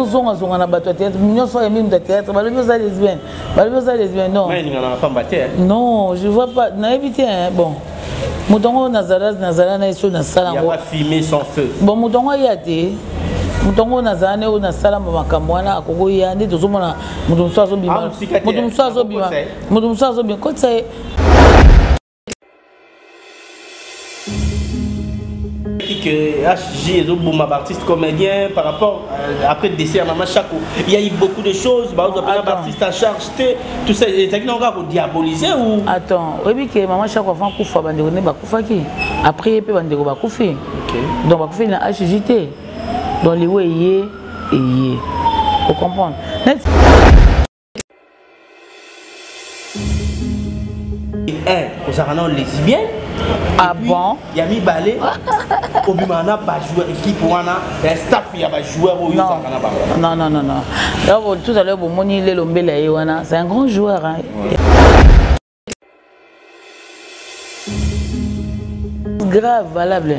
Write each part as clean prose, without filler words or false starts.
zonga na bato théâtre mignon so yemi de théâtre balobi oza lesbienne non mais ninga na pas mbaté non je vois pas na éviter bon mutongo nazara na eso na sala ngo ya pas filmer sans feu bon mutongo ya te mutongo nazara ne na sala makambo wana akoko ya ndi tozomona mutongo azo bima ko tsaye que HG est un artiste comédien par rapport après le décès à Maman Chako. Il y a eu beaucoup de choses, bah vous avez un artiste à charge, tout ça. Et t'as dit non, on diaboliser ou? Attends, oui que Maman Chako a fait un coup fort, bande ne bakufa qui. Après peut bande bakufi. OK. Donc bakufi na HGT. Dans les ouais y et faut comprendre. Aux arrangements lesbiennes. Ah bon? Il y a mis balai. Au bimana pas joueur équipe ou un staff il y a pas joueur au non. Là tout à l'heure pour moni le lombela yewana, c'est un grand joueur hein. Grave valable.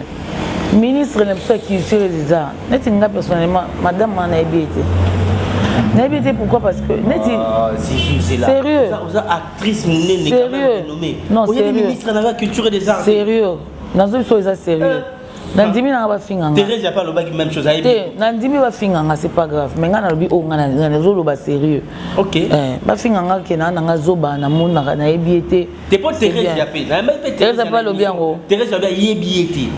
Ministre n'est pas qui sur les arts. Netinga personnellement madame m'a ébité. N'habitez pourquoi parce que sérieux actrice nommée non sérieux ministre de la culture et des arts sérieux dans une chose sérieux Nandimi na ba finga Thérèse y a pas le bac même chose Nandimi ba finga c'est pas grave mais ngana lobi o ngana na zolo ba sérieux OK ba finga nga ke na nga zoba na mona na ebiete t'es pas Thérèse y a pas na même pas Thérèse pas lobi ngo Thérèse y a yebiete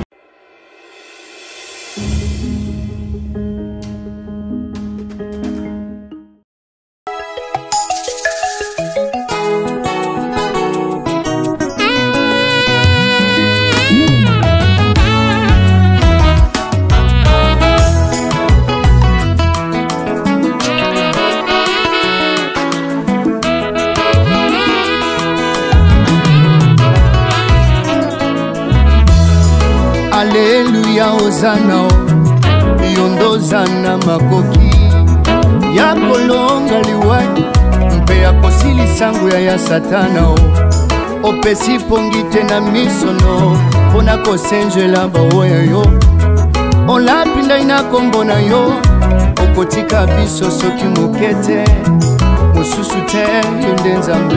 Alléluia Hosanna yondozana makoki ya kolonga liwai mpe ya kosilisa nguya ya satana opesi pongi te na misono mpona kosenjela baoya yo olapinda ina kombo na yo okotika biso soki moke te mosusu te yo nde nzambe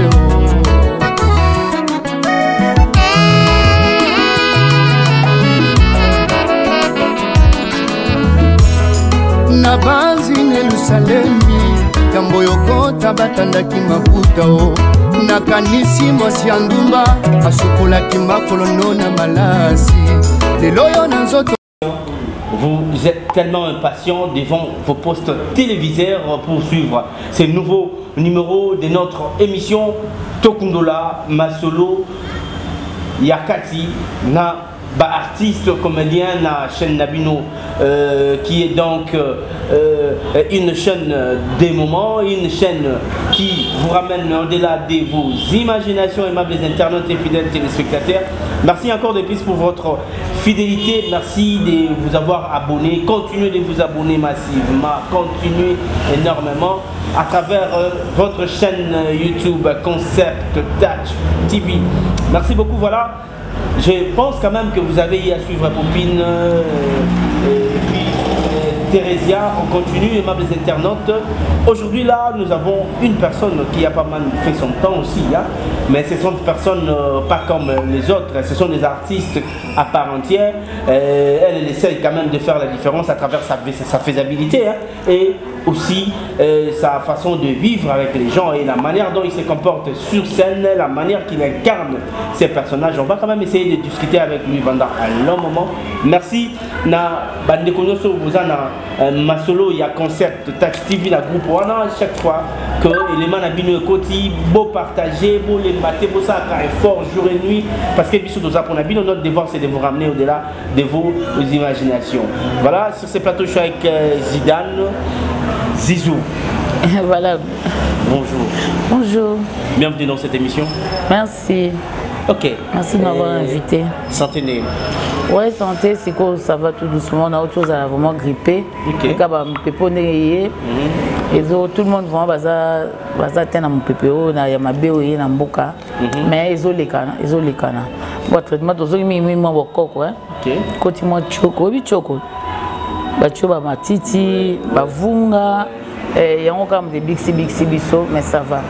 na banzi na Yerusalemi kambo yokota batandaki maputa nakanisi mwasi ya ndumba asukolaki makolo na malasi lelo yo na nzoto. Vous êtes tellement impatient devant vos postes téléviseurs pour suivre ces nouveaux numéros de notre émission Tokundola Masolo Yakati na artiste comédien na chaîne Nabino qui est donc une chaîne des moments, une chaîne qui vous ramène au-delà de vos imaginations, aimables internautes et fidèles téléspectateurs. Merci encore de plus pour votre fidélité, merci de vous avoir abonné, continuez de vous abonner massivement, continuez énormément à travers votre chaîne YouTube Concept Touch TV. Merci beaucoup, voilà. Je pense quand même que vous avez eu à suivre Popine et puis Thérésia. On continue, aimables internautes. Aujourd'hui là, nous avons une personne qui a pas mal fait son temps aussi, hein, mais ce sont des personnes pas comme les autres, ce sont des artistes à part entière. Elle essaie quand même de faire la différence à travers sa faisabilité hein, et aussi sa façon de vivre avec les gens et la manière dont il se comporte sur scène, la manière qu'il incarne ses personnages. On va quand même essayer de discuter avec lui pendant un long moment. Merci. Na Bandekonoso vous en Masolo, il y a Concept Touch TV, la groupe Wana, chaque fois que l'élément n'a bien côté, beau partager, beau les mater, beau ça fort jour et nuit, parce que bisous pour notre devoir c'est de vous ramener au-delà de vos imaginations. Voilà, sur ces plateaux je suis avec Zidane. Zizou. Voilà. Bonjour. Bonjour. Bienvenue dans cette émission. Merci. Ok. Merci de m'avoir invité. Santé. Ouais, santé, c'est quoi, ça va tout doucement. On a autre chose à vraiment gripper. Ok. Et tout le monde vraiment va atteindre mon PPO, il y a ma BO, il y a Mboka. Mais ils ont les canaux. Bon, traitement, ils ont mis mon coco. Ok. Côté moi, choco, oui, choco. batio ba matiti ba vunga yango comme des bixi biso mais ça va.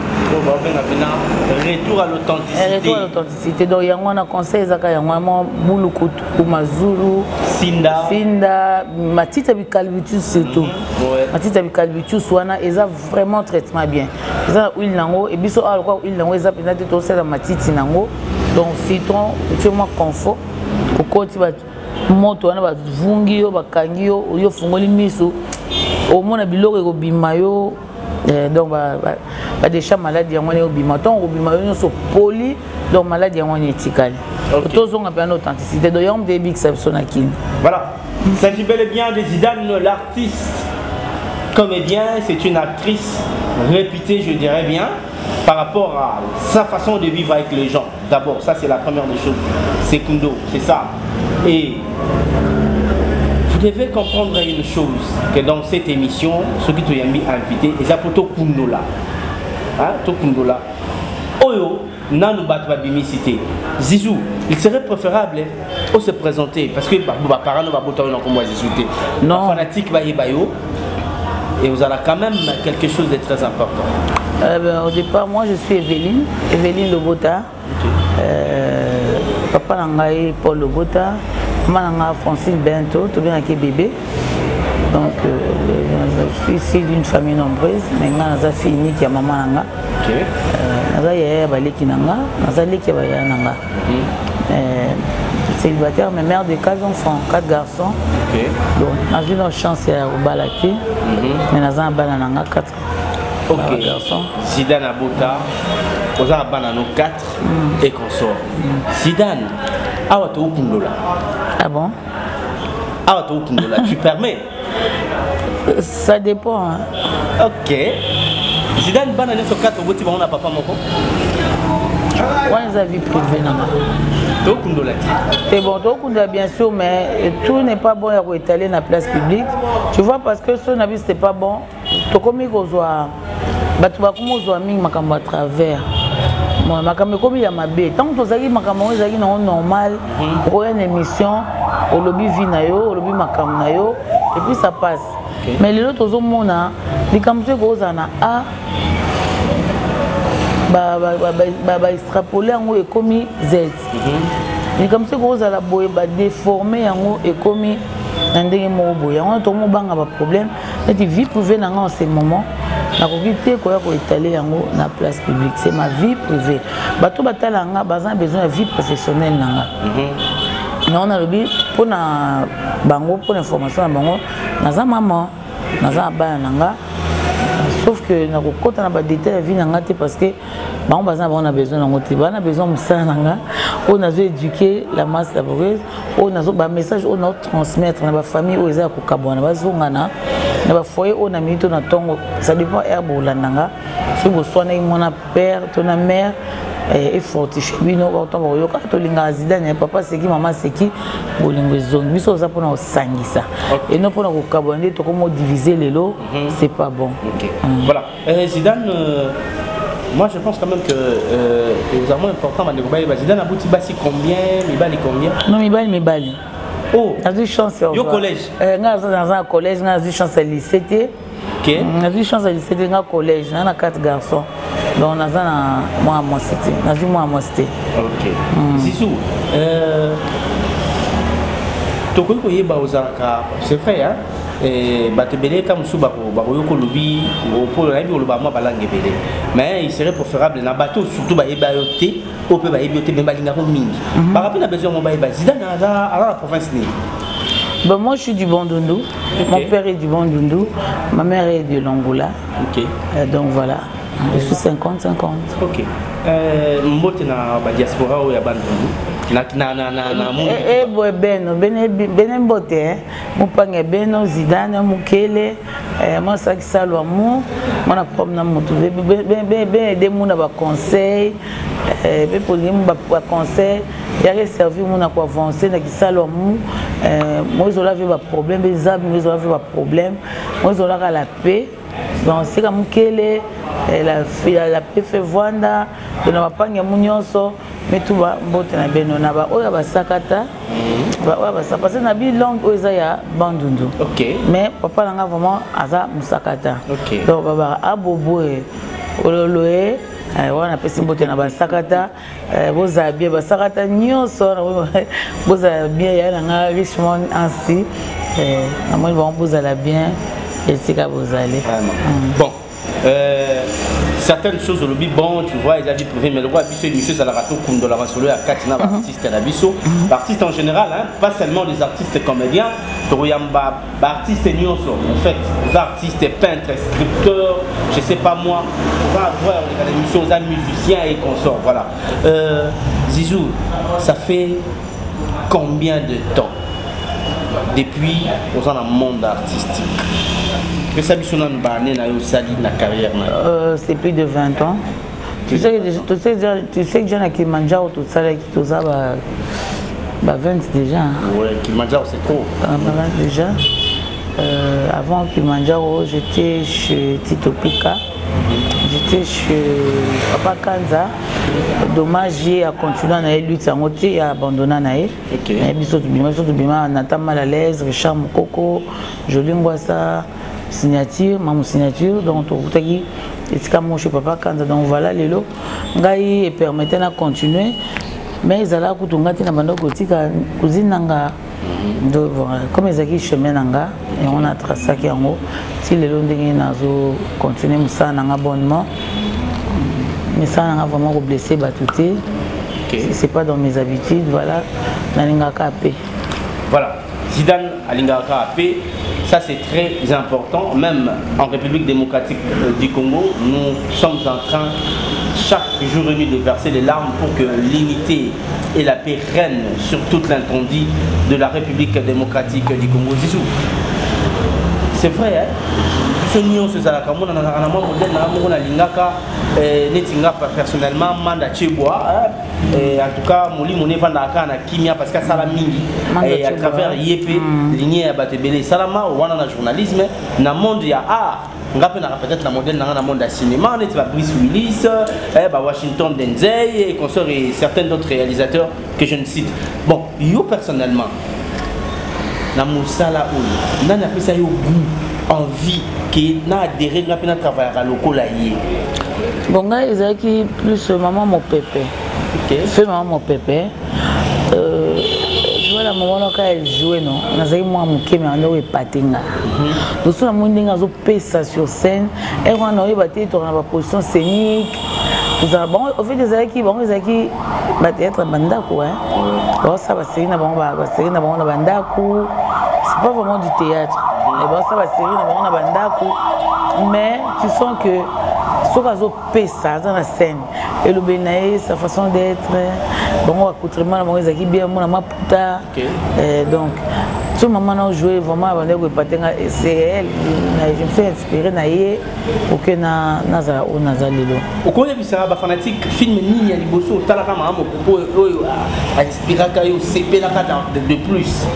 Retour à l'authenticité. Retour à l'authenticité. Donc yango on a conseil zaka yango mo bulukutu mazulu sinda matita bikalbitus surtout. Matita bikalbitus wana eza vraiment traitement bien. Eza huile nango et biso a quoi huile nango eza penate to sela matiti nango. Donc citron tu moi confort ko koti ba moto wana ba vungi yo bakangi yo fungoli miso au moins biloko ekobima yo donc ba déjà maladie yango ne obima tant obima yo so poli donc maladie yango ne etikali tozonga pe na authenticité donc yom de big sabson akini. Voilà, il s'agit bel et bien de Zidane, l'artiste comédien. C'est une actrice réputée, je dirais bien, par rapport à sa façon de vivre avec les gens. D'abord, ça c'est la première des choses. C'est Kundo, c'est ça. Et vous devez comprendre une chose, que dans cette émission, ceux qui t'ont invité, ils ont tout Kundo là. Hein, tout Kundo là. Oyo, nanu batba bimicité. Zizou, il serait préférable de se présenter parce que bah parents ne va pas comme moi Zizou. Non. Fanatique va y bayo. Et vous avez quand même quelque chose de très important. Au départ, moi je suis Evelyne Lobota. Papa Nangaï Paul Lobota. Maman Nangaï Francine Bento, tout bien avec bébé. Donc je suis ici d'une famille nombreuse. Maintenant, j'ai fille qui a maman Nanga. J'ai baleki Nanga. J'ai leki baya Nanga. Célibataire, mais mère de 4 enfants, 4 garçons. Donc, j'ai eu une chance à balater. Mais j'ai un banana 4 garçons. Zidane Abota, vous avez un banana 4 et consorts. Zidane, Awato Kundola. Ah bon? Awato Kundola, tu permets? Ça dépend. Hein. Ok. Zidane banana sur 4 boutiques, on a papa moko. Moi, j'ai vie privée. C'est bon, bien sûr, mais tout n'est pas bon à étaler dans la place publique. Tu vois, parce que ce n'est c'était pas bon. Tu comme il y a travers. Comme il y a ma bête. Tant que tu as dit normal, pour une émission, au lobby vinayo, au lobby makamnayo, et puis ça passe. Mais les autres hommes, les campagnes a extrapoler en haut et commis Z. Mais comme ça, vous allez déformer en haut et commis un des mots. Il y a un problème. Et tu vis privée en ce moment. La propriété quoi étaler en haut dans la place publique. C'est ma vie privée. Bateau batalanga bazan besoin de vie professionnelle nanga. Mais on a le but pour na bango pour l'information bango. Naza maman, naza ba nanga. Sauf que na kokota na ba détail vie nanga te parce que on a besoin on a besoin de on a éduquer la masse laborieuse on a un message on a transmettre dans la famille où ils ont kokabona bazongana na ba foyer on a mis ton tongo ça dépend herbe landanga si vous soignez mon père ton mère et fortifier bino autant yoka to linga Zidane papa c'est qui maman c'est qui bolingo zone biso za pona osangisa et non pona kokabona to comment diviser les lots c'est pas bon. Voilà Zidane moi je pense quand même que c'est vraiment important de Zidane a bouti basi combien combien non Mibali oh j'ai chance au collège dans un collège j'ai chance à lycée OK j'ai chance à lycée dans un collège on a 4 garçons donc on a moi cité moi cité OK Zizou to ko yeba ozaka c'est vrai hein et batebele comme sous yoko lobi pour la bi oloba ma balangue belé mais il serait préférable na bateau surtout ba ebayoté au peut ba ebayoté même balinga ko mingi par rapport à besoin mon ba Zidane à la province ni. Bon, moi je suis du Bandundu, mon père est du Bandundu, ma mère est de l'Angola. OK. Donc voilà, je suis 50-50. OK. Mbote na ba diaspora ou ya Bandundu. Benembote, Moupange Beno, Zidane, Mukele, moi ça qui salue mon problème mon des gens conseil, pour les conseil, il y a servi mon avancer qui salue moi ils ont la problème, les amis ils ont la problème, moi ils ont la paix. Donc c'est comme Mukele, la paix fait Vanda, de la Mapanga Munyoso. Mais tout va mbote na beno na ba oya ba sakata ça passe na bi langue oza ya bandundu. OK. Mais papa nanga vraiment aza musakata. OK. Donc baba aboboe ololoe wana pesi mbote na basakata boza bien basakata nyonso boza bien ya nanga Richmond ainsi na moi bon boza la bien et c'est ka bozale. Bon. Certaines choses au lobby, bon, tu vois, ils avaient privé, mais le roi Bisso et monsieur Zalarato, comme de la Rasolo, à Katina, artiste à la Bisso, artistes en général, hein, pas seulement les artistes comédiens, Toyamba, artistes et nyonso, en fait, les artistes, peintres, scripteurs, je sais pas moi, on va voir les émissions, les musiciens et consorts, voilà. Zizou, ça fait combien de temps depuis qu'on est dans le monde artistique? Que ça a na carrière? C'est plus de 20 ans. Tu sais que j'ai un Kilimanjaro, tout ça, tout ça, 20 déjà. Oui, Kilimanjaro c'est trop. 20 déjà. Avant Kilimanjaro, j'étais chez Tito Pika. J'étais chez Papa Kanza. Dommage, j'ai continué à lutter, j'ai abandonné. Je suis mal à l'aise, Richard Mokoko, Jolie Ngwasa. Signature, ma signature, donc chez Papa Kanza, donc voilà les lots. Ngai permettait de continuer, mais ils allaient à Koutungati na bando kotika cousine nanga. Donc comme ils avaient chemin nanga et on a tracé qui en haut. Si les lots ndenge nazo continuer ça nanga bonnement, mais ça nanga vraiment blessé batouté. C'est pas dans mes habitudes, voilà. Nalinga kapé. Voilà, Zidane alinga kapé. Ça c'est très important, même en République démocratique du Congo, nous sommes en train chaque jour et nuit de verser les larmes pour que l'unité et la paix règnent sur toute l'étendue de la République démocratique du Congo. Zizou, c'est vrai, hein? Personnellement, en tout cas, Moli Moné Vandaka na Kimia parce que ça la mingi et à travers Yep, lignée à Batebele Salama ou dans le journalisme, dans le monde il y a art. Peut-être dans le modèle dans le monde du cinéma, on est Bruce Willis, Washington Denzel et consorts et certains d'autres réalisateurs que je ne cite. Bon, yo personnellement, dans mon sala où, n'a pas ça yo goût, envie qui n'a adhéré à travailler à local là. Bon, ils ont qui plus maman mon pépé. Fait maman mon pépé. Je vois la maman quand elle jouait non. On a dit moi mon kémé on a eu patinga. Nous sommes mon dingue azo pesa sur scène. Et on a eu battu dans la position scénique. Bon, au fait des qui bon les qui battu être bandako hein. Bon ça va série na bon na bandako. C'est pas vraiment du théâtre. Et bon ça va série na bon na bandako. Mais tu sens que ce qu'on pesa dans la scène et le benaï sa façon d'être bon accoutrement la mauvaise qui bien mon ma puta donc ce moment là jouer vraiment avant de patinga c'est elle je me suis inspiré naie pour que na nazala o nazalelo okoya bisara ba fanatique film ni ya liboso talaka mama ko inspiré ka yo sepela ka de plus.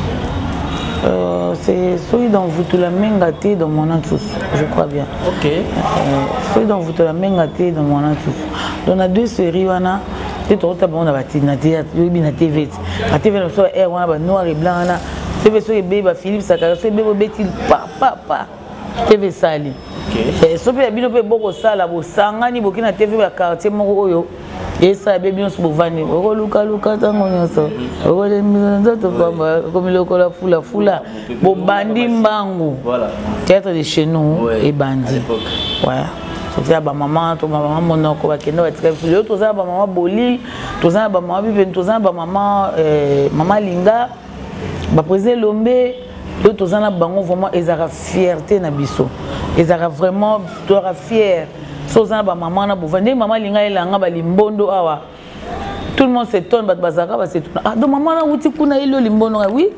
C'est celui dont vous te la main gâtée dans mon tous, je crois bien. Ok. Celui dont vous te la main gâtée dans mon tous. Donc, on a deux séries, on a des trucs on a bâti na théâtre, na TV. La TV, on a noir et blanc, on a TV sur bébé, Philippe Sakara, sur bébé, Betty, pa. TV Sali. Ok. Sauf que la bino peut beaucoup ça, la sangani, beaucoup na TV, la quartier, mon oyo. Et ça, bébé, on se bouvane. Oh, Luca, tango, nyonso. Oh, les autres, comme le cola, foula. Bon, bandi mbangu. Voilà. Théâtre de chez nous et bandi. Ouais. C'est ça, maman, ton maman, mon oncle, qui est là, tout ça, maman Boli, tout ça, maman Biben, tout ça, maman Linga, président Lombe, tout ça, bango vraiment, ils ont fierté na biso. Ils ont vraiment, fiers. Soza ba maman na bovande maman linga elanga ba limbondo awa tout le monde s'étonne bazaka ba s'étonne ah donc maman na uti kuna ilo limbondo oui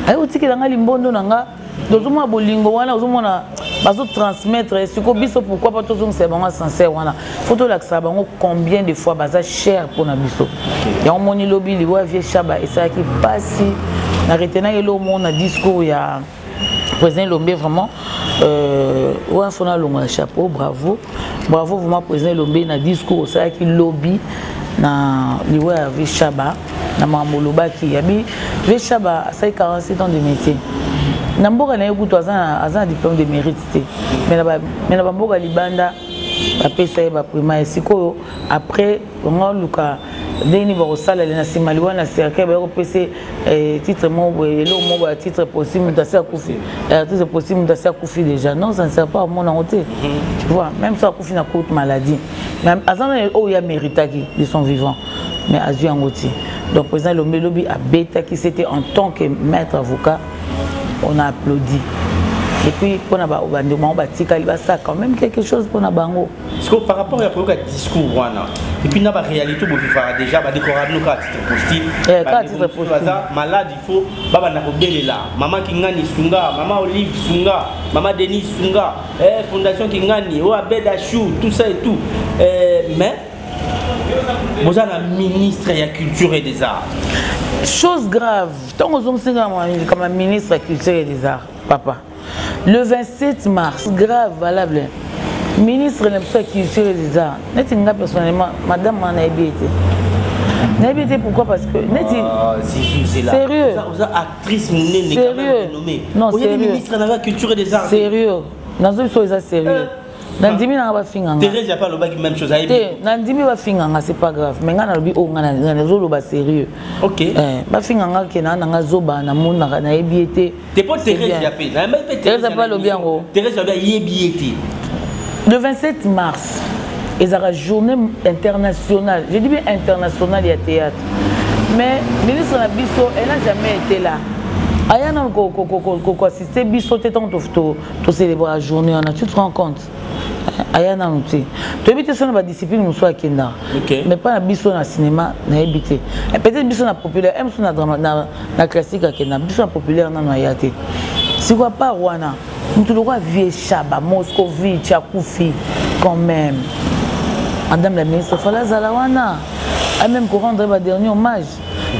ay uti kelanga limbondo nanga dozuma bolingo wana ozomona bazo transmettre siko biso pourquoi pas tozong c'est vraiment sincère wana photo la ça bango combien de fois baza cher pour na biso ya on moni lobi liwa vie chaba et ça qui passe na retena elo mona discours ya président Lombe vraiment ouais faut na longa chapeau bravo vraiment président Lombe na discours ça qui lobby na liwe avec Chaba na mamoloba qui yabi ve Chaba ça 47 ans de métier na mboka na yekuto azana diplôme de mérite mais na mboka libanda apesa ba prima sikoyo après on luka deni ba osala na simaliwa na cercle ba opese titre mo elo mo titre possible d'asser koufi titre possible d'asser koufi déjà non ça ne sert pas à mon côté tu vois même ça koufi na courte maladie même azana o ya méritaki de son vivant mais azu ngoti donc président Lombe a bêta qui c'était en tant que maître avocat on a applaudi. Et puis, on a quand même quelque chose pour Nabango. Parce que par rapport à un discours, et puis, on a la réalité, déjà, on a décoré à titre posthume. Malade, il faut, maman Kingani Sunga, maman Olive Sunga, maman Denis Sunga, Fondation Kingani, Abed Achou, tout ça et tout. Mais, vous avez un ministre de la Culture et des Arts. Chose grave, tant que vous êtes comme un ministre de la Culture et des Arts, papa. Le 27 mars, grave, valable. Ministre de la Culture et des Arts. Personnellement, madame m'en a été. Pourquoi? Parce que sérieux. Vous êtes actrice, sérieux. Non, sérieux. Ministre de la Culture et des Arts. Sérieux. Dans une chose sérieux. Nandimi na ba finganga. Thérèse a pas le bac même chose à aimer. Nandimi ba finganga c'est pas grave. Mais ngana lobi o ngana na zo lo ba sérieux. OK. Ba finganga ke na nga zoba na mona na ebiete. T'es pas Thérèse ya pe. Na même Thérèse a pas lobi ngo. Thérèse a bien ebiete. Le 27 mars, ils aura journée internationale. Je dis bien internationale il y a théâtre. Mais ministre Nabiso, elle n'a jamais été là. Ayana ko assister biso te tant to célébrer la journée on a tu te rends compte ayana muti to éviter ça na discipline muso akenda mais pas na biso na cinéma na éviter et peut-être biso na populaire même sur na drama na classique akenda biso na populaire na noyate si quoi pas wana mutu le roi vie Chaba Moscovitch akufi quand même madame la ministre fala zalawana a même pour rendre ba dernier hommage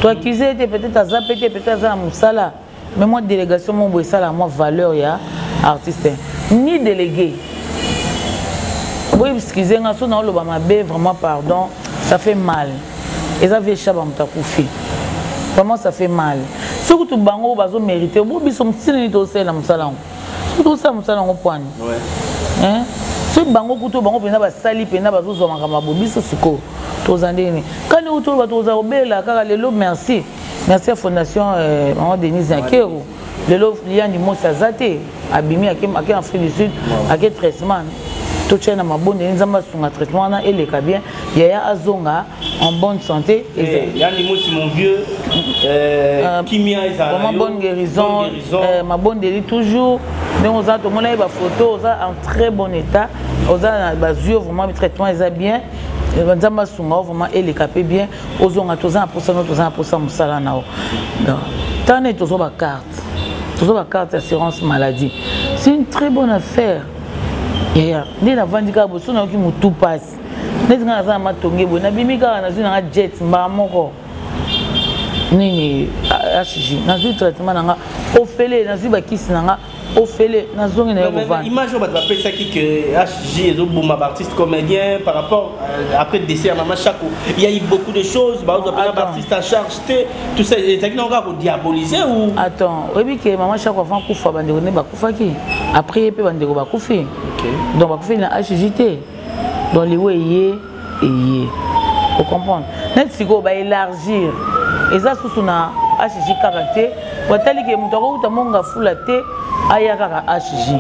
toi accusé était peut-être à zapété peut-être à musala. Mais moi, délégation, mon ça la moi valeur il y a artiste ni délégué. Oui, excusez moi son le bamabé vraiment pardon, ça fait mal. Et ça fait Chaba mtakoufi. Vraiment ça fait mal. Ce que tout bango bazo mérité, vous bisom sini to sel am salon. Tout ça am salon au point. Ouais. Hein? Ce bango kuto bango pena ba sali pena bazo zo makama bobiso siko. To zandeni. Quand nous to ba to za obela kaka lelo merci. Merci à Fondation Maman Denise Zakero. Le lot liant du mot Sazate, abimi à en Afrique du Sud, à quel traitement. Tout tient à ma bonne Denise Amasunga traitement et les bien. Yaya Azonga en bonne santé. Il y a des mots sur mon vieux. Kimia et ça. Vraiment bonne guérison. Ma bonne Denise toujours. Donc on a tout le monde a des photos, on a en très bon état. On a des yeux vraiment traitement ils bien. Vraiment et les capés bien aux on a tous un pour ça musala nao tant est toujours ma carte assurance maladie c'est une très bonne affaire et dès la vendika bosso na qui mutu passe dès nga za matonge bo na bimika na zuna jet mbamoko nini HG na zu traitement nga ofele na zu bakisi nga ofele na zongi na yovanda image on va appeler ça qui que HG et autres artistes comédiens par rapport après le décès à maman Chako il y a eu beaucoup de choses bah on appelle artiste à charge tout ça et ça qui n'ont pas diaboliser ou attends oui que maman Chako avant kufa bandeko ne bakufa ki après pe bandeko bakufi donc bakufi na HGT dans les weye et vous comprendre net siko ba élargir et ça sous na HG caractère watali ke mutako utamonga fula te aya kaka HG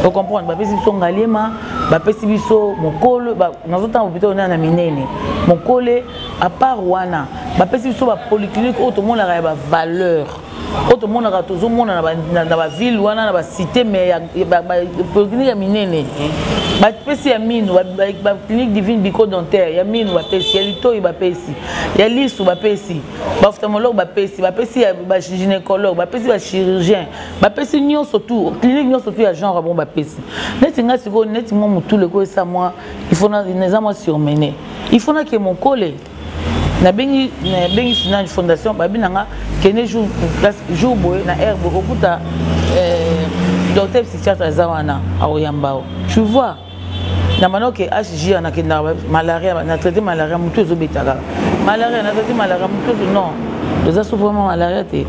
vous comprendre ba pesi biso ngalema ba pesi biso mokolo ba nazota hôpital na minene mokole à part wana ba pesi biso ba polyclinique auto monde la ba valeur auto monde la toujours monde na ba ville wana na ba cité mais ba polyclinique ya minene ba pesi ya minu ba clinique divine bico dentaire ya minu ba pesi ya lito ba pesi ya lisu ba pesi ba ophtalmologue ba pesi ba gynécologue ba pesi ba chirurgien ba pesi nyo surtout clinique nyo surtout ya genre bon ba pesi neti nga siko neti mo mutu le ko ça moi il faut na les amos surmener il faut na que mon collègue na bengi fondation ba binanga kene jour boy na herbe okuta docteur psychiatre azawana aoyambao tu vois na manoke HJ na kinda malaria na traité malaria mutu zo betaka malaria na traité malaria mutu non déjà souffrement malaria te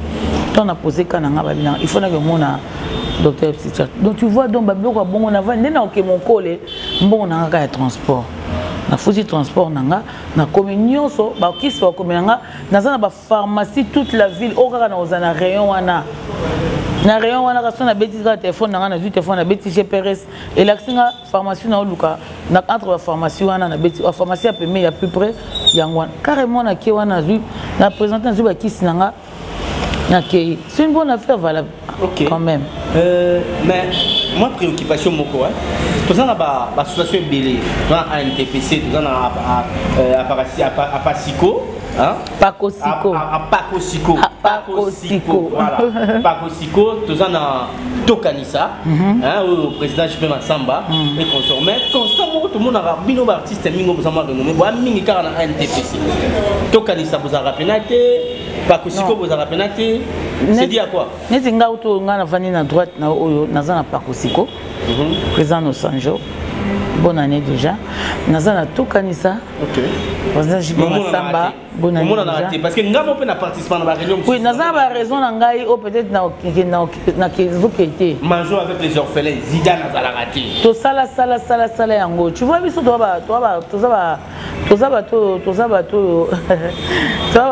on a posé kananga babina il faut na que mona docteur psychiatre donc tu vois donc baboko bongo na va ndena oke mon kole mbongo na ka ya transport na fusi transport nanga na communion so ba kisi ba komenanga na za na ba pharmacie toute la ville o kaka na ozana rayon wana na rayon wana ka na bêtise ka téléphone nanga na téléphone na bêtise GPRS et l'axinga pharmacie na oluka na entre la pharmacie wana na bêtise pharmacie a payé à peu près yangwana carrément na ki wana zu na présenter na zu ba kisi nanga na ki c'est une bonne affaire valable okay. Quand même mais moi préoccupation moko tout ça na ba association belé dans ANTPC tout ça na Apasico hein Pakosico voilà Pakosico tout ça na Tokanisa hein au président JP Massamba et consommé constamment tout le monde a bino artiste mingo pour savoir renommé ba mingi car na ANTPC Tokanisa vous a rappelé Pakosico vous a rappelé c'est dit à quoi netinga auto ngana vani na droite na oyo nazana Pakosico président no Sanjo bonne année déjà nazana Tokanisa OK président JP Massamba bonne année déjà parce que ngamo pe na participer na ba réunion oui nazana ba raison na ngai o peut-être na kezokete mangeons avec les orphelins Zidane azala raté to sala yango tu vois biso to ba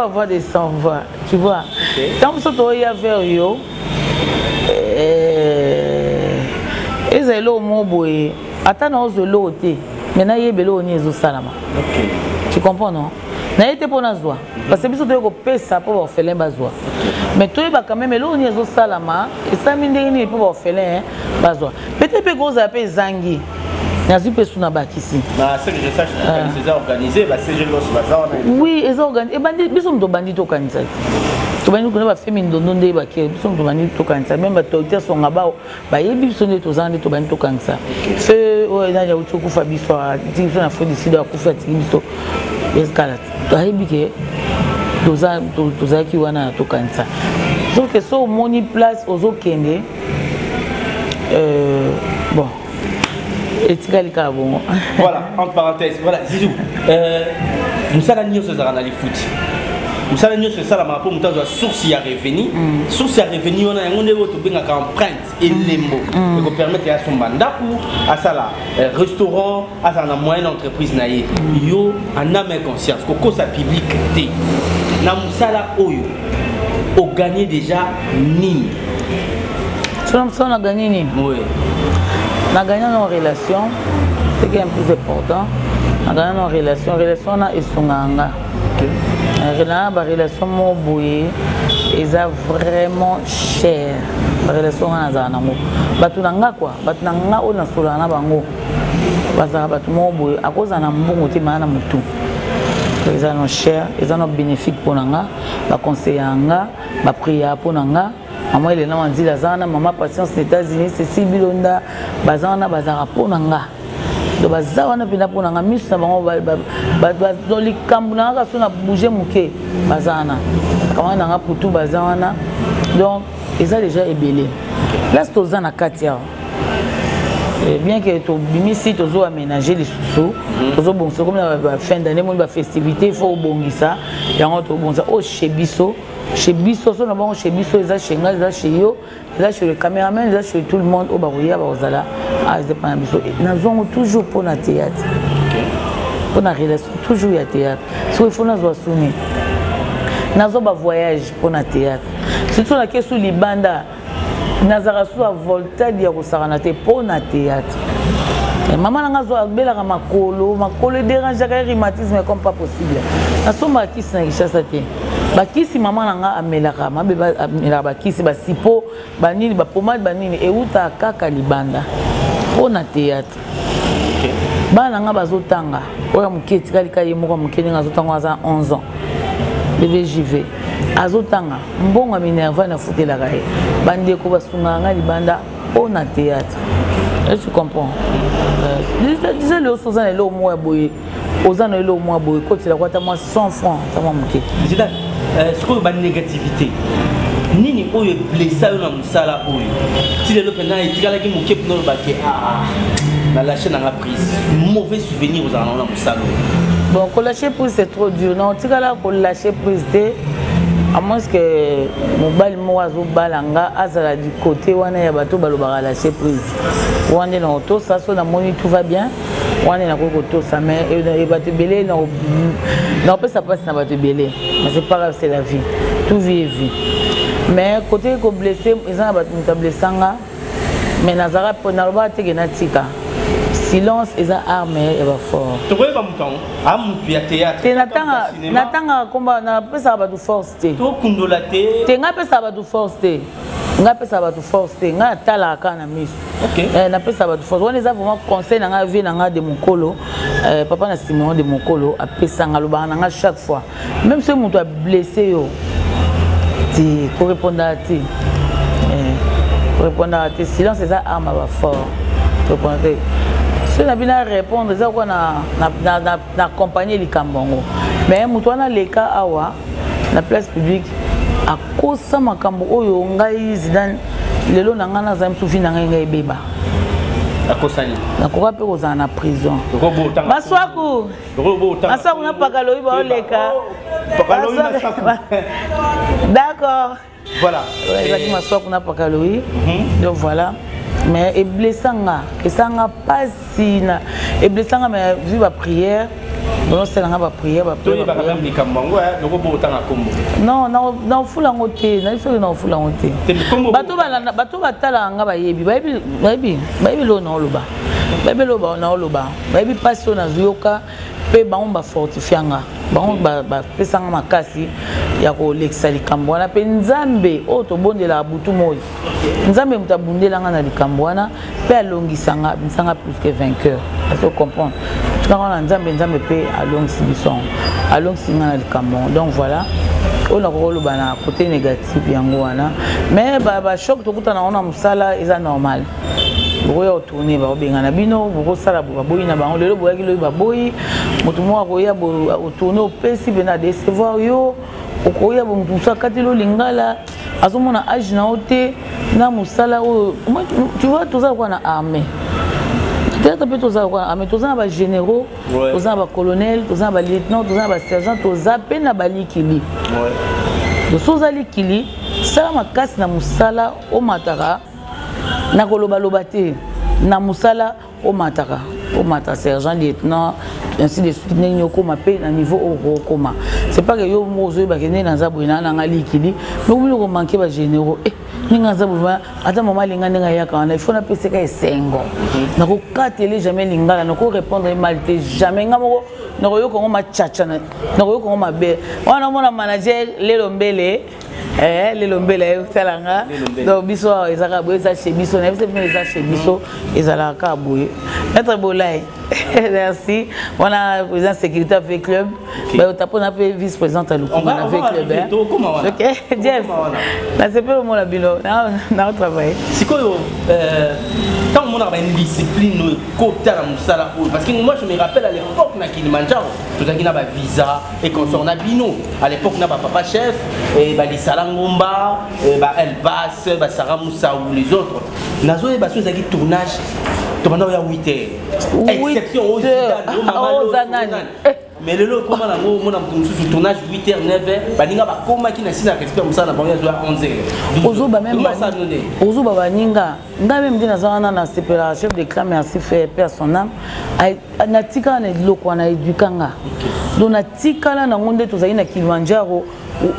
voir des sans voix tu vois tant que to ya vers yo ezelo moboye atana ozelo te mena yebelo ni ezo salama OK tu comprends non na été pour nazwa parce que biso to ko pesa pour orphelin bazwa mais toi ba quand même elo ni ezo salama et ça mindeni pour orphelin bazwa peut-être pe goza pe zangi nazi pe suna bakisi na ce que je sache c'est organisé ba c'est jeune bazar oui ils organisé et bandi biso ndo bandi to kanisa to bandi ko na ba femi ndondo nde ba ke biso ndo bandi to kanisa même ba to tia songa bao ba yebi biso nde to zande to bandi to kanisa fe o na ya utu kufa biso a tinso na fo décider a kufa tinso escalade to yebi ke to za ki wana to kanisa so que so moni place ozo kende bon voilà, entre parenthèses, voilà, Zizou. Nous allons nous faire dans les foot. Nous allons nous faire la mappe, nous avons source à revenir. Source à revenir, on a un niveau de bien empreinte et les mots. Pour permettre à son mandat à ça là, restaurant, à ça la moyenne entreprise naïe. Yo, en âme et conscience, que ça public té. Na musala oyo, au gagné déjà nini. On a gagné nini. Oui. On a gagné nos relations, ce qui est un plus important. On a gagné nos relations, on a esunganga. La relation moboye, ils a vraiment cher. La relation on a zanamo. Batunanga quoi, batunanga on a solana bango. Bazara batu moboye, à cause d'un mbongo te mana mutu. Ils ont cher, ils ont bénéfique pour nanga, ba conseillanga, ba prière pour nanga. Maman il est là on dit la zana maman patience aux États-Unis c'est 6 bilonda bazana bazara ponanga do bazana pina ponanga misa bango dans les kambuna ka sona bouger muke bazana comment nanga putu bazana donc ils ont déjà ébélé là c'est aux ana katia bien que to bimisi tozo aménager les sous tozo bon c'est comme la fin d'année mon ba festivité il faut bongisa yango to bonza o chebiso chez Bisso, chez Bisso, ils ont chez Ngal, ils ont chez Yo, ils ont chez le caméraman, ils ont chez tout le monde au Barouya, Barouzala, ah, ils ont pas Bisso. Nous avons toujours pour notre théâtre. Pour notre relation, toujours il y a théâtre. Si il faut nous assumer. Nous avons un voyage pour notre théâtre. Surtout la question du Libanda, nous avons un voltage de pour notre théâtre. Maman n'a pas belle à makolo dérange le rhumatisme comme pas possible. Nous sommes à qui c'est ça bakisi maman nanga amelaka mabeba amelaka bakisi basipo banini ba pomade banini euta kaka libanda pona théâtre bana nga bazotanga oya muketi kalika yemoko mukeni ngazotanga za 11 ans bébé JV azotanga mbongo minerva na futela kae bandeko basunga nga libanda pona théâtre. Tu comprends? Déjà le sosa est là au moins boy aux années là au moins boy quand il a quoi t'as moi 100 francs t'as moi muketi ce qu'on a une négativité nini oyo blessé na musala oyo ti lelo pena etikala ki moke pino bake na lâcher na la prise mauvais souvenir aux allons na musala bon ko lâcher prise c'est trop dur non tikala ko lâcher prise de à moins que mobile mo azo balanga azala du côté wana ya bato balobaka lâcher prise wana na auto ça so na moni tout va bien wana na ko to ça mais et bato belé non peut ça passe na bato belé mais c'est pas grave c'est la vie tout vie est vie mais côté ko blessé ils ont bato muta blessanga mais nazara pona loba te ke na tika silence eza arme et va fort to ko ba mutan a mutu ya théâtre te natanga komba na pesa ba du force te to kundola te nga pesa ba du force te nga pesa ba du force te nga tala ka na mis OK na pesa ba du force on les a vraiment conseil na nga vie na nga de mokolo papa na Simon de mokolo a pesa nga loba na nga chaque fois même si mutu a blessé yo ti ko répondre à ti répondre à ti silence eza arme va fort répondre si on a bien répondre ça qu'on a accompagné les Cambongo mais mutuana les cas awa la place publique à cause ça makambo oyo ngai Zidane lelo nangana za msufi ngai beba à cause ça na ko pe ko za na prison maswaku maswaku na pakaloyi ba oleka pakaloyi na saku d'accord voilà et maswaku na pakaloyi donc voilà mais et blessanga et ça n'a pas si na et blessanga mais vu ma prière bon c'est nga ba prière non fula ngote na iso na fula ngote bato batala nga ba yebi bayebi lo na oloba bayebi lo ba na oloba bayebi passion na zuyoka pe bango ba fortifianga bango ba pesanga makasi ya ko lekisa likambo wana pe nzambe o to bondela butu moyi nzambe mutabundela nga na likambo wana pe alongisanga bisanga plus que vainqueur à comprendre quand on a nzambe pe alongisi biso alongisi nga na likambo donc voilà on a rôle bana côté négatif yango wana mais ba choc to kutana ona musala eza normal boya tourner ba bengana bino boko sala ba boyi na bango lelo boya kilo ba boyi mutu mo akoya bo tourner au pesi bena décevoir yo okoya bo mutu sakati lo lingala azomona age na ote na musala o tu vois tout ça quoi na armée peut-être peu tout ça quoi armée tout ça ba généraux tout ça ba colonel tout ça ba lieutenant tout ça ba sergent tout ça pe na ba likili ouais de soza likili sala makasi na musala o mataka na koloba lobate na musala o mataka o mata sergent lieutenant ainsi de suite n'yo koma pe na niveau au koma c'est pas que yo mozo ba kene na zabu na nga likili no bulu ko manquer ba généraux ninga zabu ba ata mama linga ninga yaka na il faut na pese ka esengo na ko katele jamais lingala na ko répondre mal te jamais ngamo na ko yo ko ma chacha na ko yo ko ma be wana mona manager lelo mbele les lombele talanga donc biso ezaka boye ça chez biso na biso ça chez biso ezala ka boye être bolay merci on a président sécurité avec club bah tu as peu vice président à l'Ukuma avec club OK Jeff là c'est pas le mot la bilo na travail c'est quoi quand on a une discipline côté la musala parce que moi je me rappelle à l'époque na Kilimanjaro tout ça qui n'a pas visa et quand on a bino à l'époque n'a pas papa chef et bah les Salangomba bah El Bass bah Sarah Moussa ou les autres nazo et bah ceux qui tournage tu m'as dit 8 heures exception aux mais le lot comment on a un tournage 8h 9h baninga ba koma ki na sina respect comme ça na bango ya 11h ozoba même ozoba baninga nga même dina zana na separa chef de clan merci fait personnel na tika na loko na éducanga donc na tika na ngonde tozali na Kilimanjaro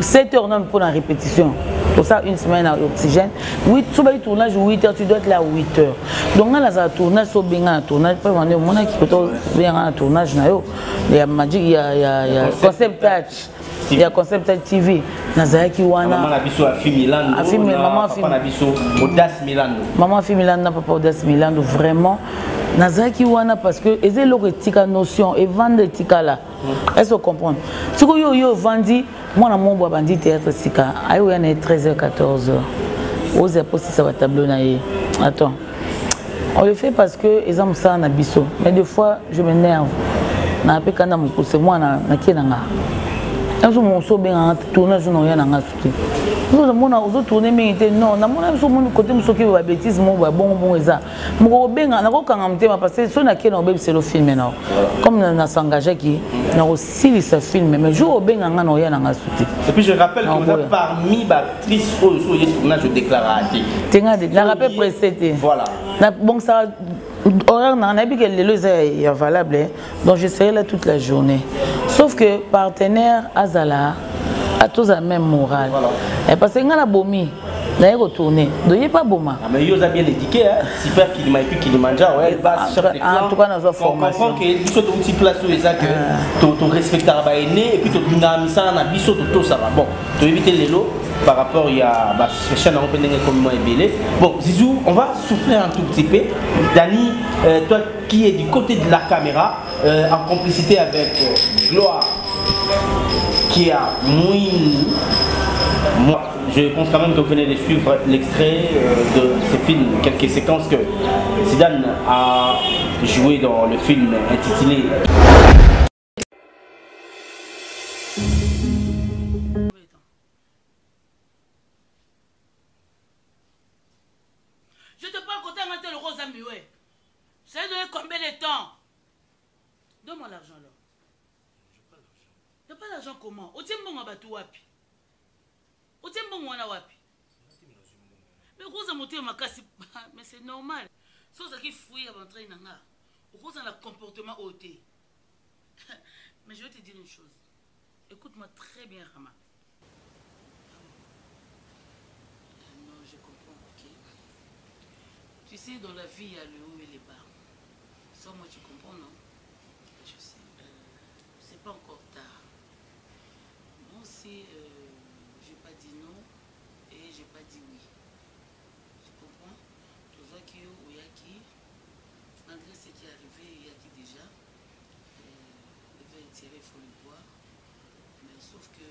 7h non pour la répétition pour ça une semaine à oxygène 8 sur le tournage 8h tu dois être là 8h donc on a la tournage so benga tournage pas vendre mon qui peut bien un tournage na yo il y a magic il y a concept touch il y a concept touch TV nazaki wana maman biso a film Milan maman film na biso Audace Milan maman film Milan na papa Audace Milan vraiment nazaki wana parce que ezé loretika notion et vendre tika là est-ce que comprendre ce que yo vandi moi na mon bois bandit théâtre sika ayo ya na 13h 14h aux postes ça va tableau na yé attends on le fait parce que exemple ça na biso mais des fois je m'énerve na pe kana mo pousse moi na kienanga Nous sommes bien tourner sur nos yangs. Nous avons tourné mais non, na mona so mon côté musoki ba bêtise mo ba bon eza. Mo benga na ko kanga mtema parce que so na ke na be c'est le film non. Comme na s'engager qui na aussi ce film mais jour benga nga no yana nga souti. Et puis je rappelle que vous êtes parmi les actrices au tournage déclaratif. Tenga na rappel précédé. Voilà. Bon ça horaire na na bi que le est valable donc je serai là toute la journée. Sauf que partenaire Azala à tous la même morale. Voilà. Et parce que nous avons bomi, nous avons retourné. Donc il n'y a pas boma. en tout cas, nous avons formation. On comprend que tu as une petite place où tu respectes la et puis tu as mis ça dans la biseau, tout ça va. Bon, tu évites les lots par rapport à la chaîne comme bon, Zizou, on va souffler un tout petit peu. Dani, toi qui es du côté de la caméra, en complicité avec Gloire, qui a moi, je pense quand même que vous venez de suivre l'extrait de ce film, quelques séquences que Zidane a joué dans le film intitulé. Je te parle côté de le rose amué. Ça a donné combien de temps? Donne-moi l'argent là. T'as pas l'argent comment? Au tient bon à bateau wapi. Au tient bon à wapi. Mais rose a monté ma casse, mais c'est normal. Sauf ça qui fouille avant de traîner nanga. Rose a un comportement ôté. Mais je vais te dire une chose. Écoute-moi très bien, Rama. Non, je comprends, ok. Tu sais, dans la vie, il y a le haut et les bas. Ça, moi, tu comprends, non? Je sais. C'est pas encore tard. Moi aussi, j'ai pas dit non et j'ai pas dit oui. Tu comprends? Tout ça qui est où il y a qui, malgré ce qui est arrivé, il y a qui déjà. Il va tirer, il faut le voir. Mais sauf que,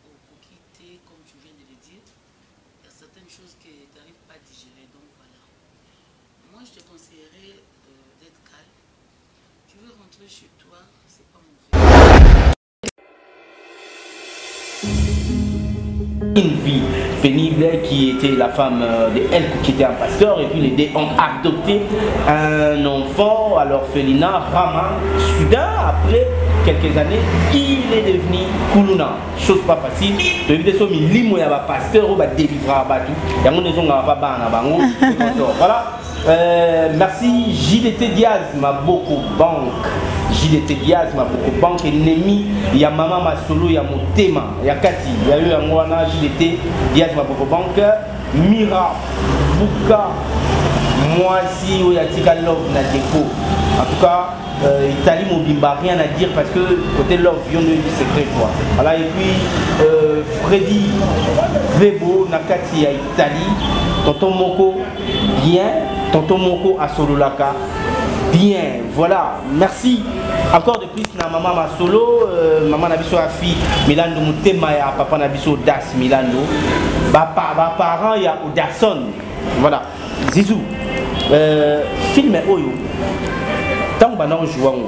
pour quitter, comme tu viens de le dire, il y a certaines choses que tu n'arrives pas à digérer. Donc voilà. Moi, je te conseillerais d'être calme. Tu veux rentrer chez toi, c'est pas mauvais. Une vie pénible qui était la femme de elle qui était un pasteur et puis les deux ont adopté un enfant à l'orphelinat Rama. Soudain, après quelques années, il est devenu Kuluna. Chose pas facile. De éviter ça, il y a un pasteur qui va délivrer à Batou. Il y a un maison qui va pas voilà. Merci JDT Diaz, ma beaucoup banque. JDT Diaz, ma beaucoup banque. Ennemi, il y a Maman Masolo, il y a Motema, il y a Kati, il y a eu un Moana JDT Diaz, ma beaucoup banque. Mira, Bouka, moi aussi, il y a Tika Love, na défaut. En tout cas, Italie Mobimba, rien à dire parce que côté Love, il y a du secret quoi. Voilà, et puis Freddy Vebo, Nakati à Italie, Tonton Moko, bien. Tonton Moko à Sololaka. Bien, voilà, merci. Encore de plus, maman Masolo, maman Nabiso Afi, Milando Mutema et papa Nabiso Das Milando. Parents, il y a Odason. Voilà, Zizou. Film Oyo. Tant que nous jouons.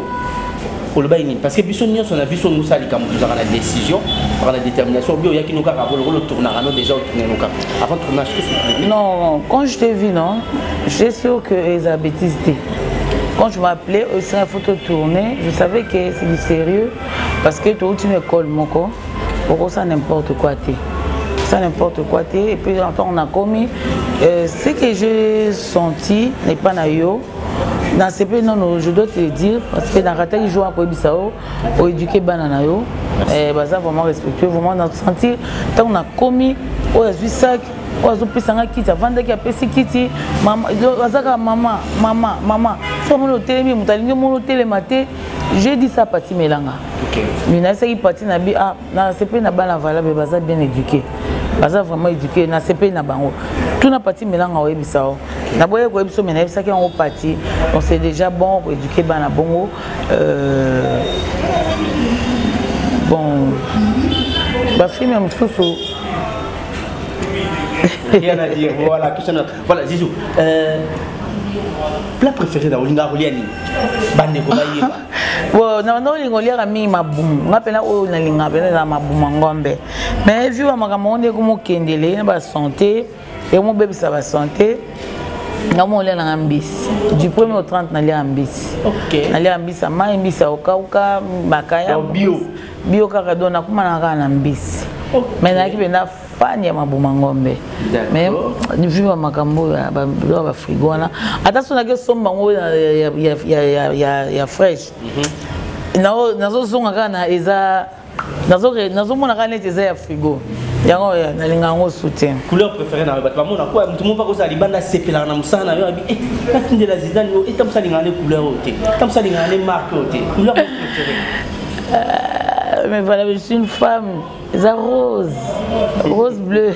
Parce que Bisson on a vu son nous sali comme nous avons la décision, par la détermination, il y a qui nous a le tournage déjà avant de tournage. Non, quand je t'ai vu, non, j'ai sûr que les bêtises. Quand je m'appelais, c'est une photo tournée, je savais que c'est du sérieux parce que tu as une école, mon corps, pour ça n'importe quoi. Ça n'importe quoi. Et puis on a commis. Ce que j'ai senti n'est pas naïo. Dans ce pays, non, je dois te le dire, parce que dans la il joue à Koibisao, au éduquer Bananayo, et ça vraiment respectueux, vraiment dans le sentir, tant on a commis, on a vu ça, on a vu ça, avant qu'il y a pesé kiti, maman, soit mon hôtel, mon hôtel maté, j'ai dit ça à Pati Melanga. Mais dans ce Pati Nabi, ah, dans ce pays, on a bien éduqué. Baza vraiment éduqué na CP na bango tout na parti melanga oyebi sao na boye ko ebiso mena ebisa ki on parti on c'est déjà bon pour éduquer bana bongo bon ba film ya msusu rien à dire voilà question voilà Zizou Plat préféré dans Olinga Roliani. Bande Kobaïba. Bon, non, Lingolia a mis ma boum. On appelle la linga, ma boum ngombe. Mais vu à ma gamonde, comme Kendele, ma santé, et mon bébé ça va santé. Nous allons en bis. Du 1er au 30, nous allons en bis. Ok. Nous allons en bis à Maï, bis à Okauka, Bakaya. Bio. Bio Karadona, comment on a en bis. Mais nous avons fan ya mabumangombe. Mais vu à Makambo, il y a frigo. Attention à ce que sommes ya fresh. Nazo zonga na eza nazo mona kana eza ya frigo. Yango ya nalinga ngo soutien. Couleur préférée na ba mona quoi tout le monde va ko sali banda sepela na musana yo abi la fin de la Zidane yo etam sali ngane couleur oté. Tam sali ngane marque oté. Couleur préférée. Mais voilà, je suis une femme, c'est rose, rose bleue.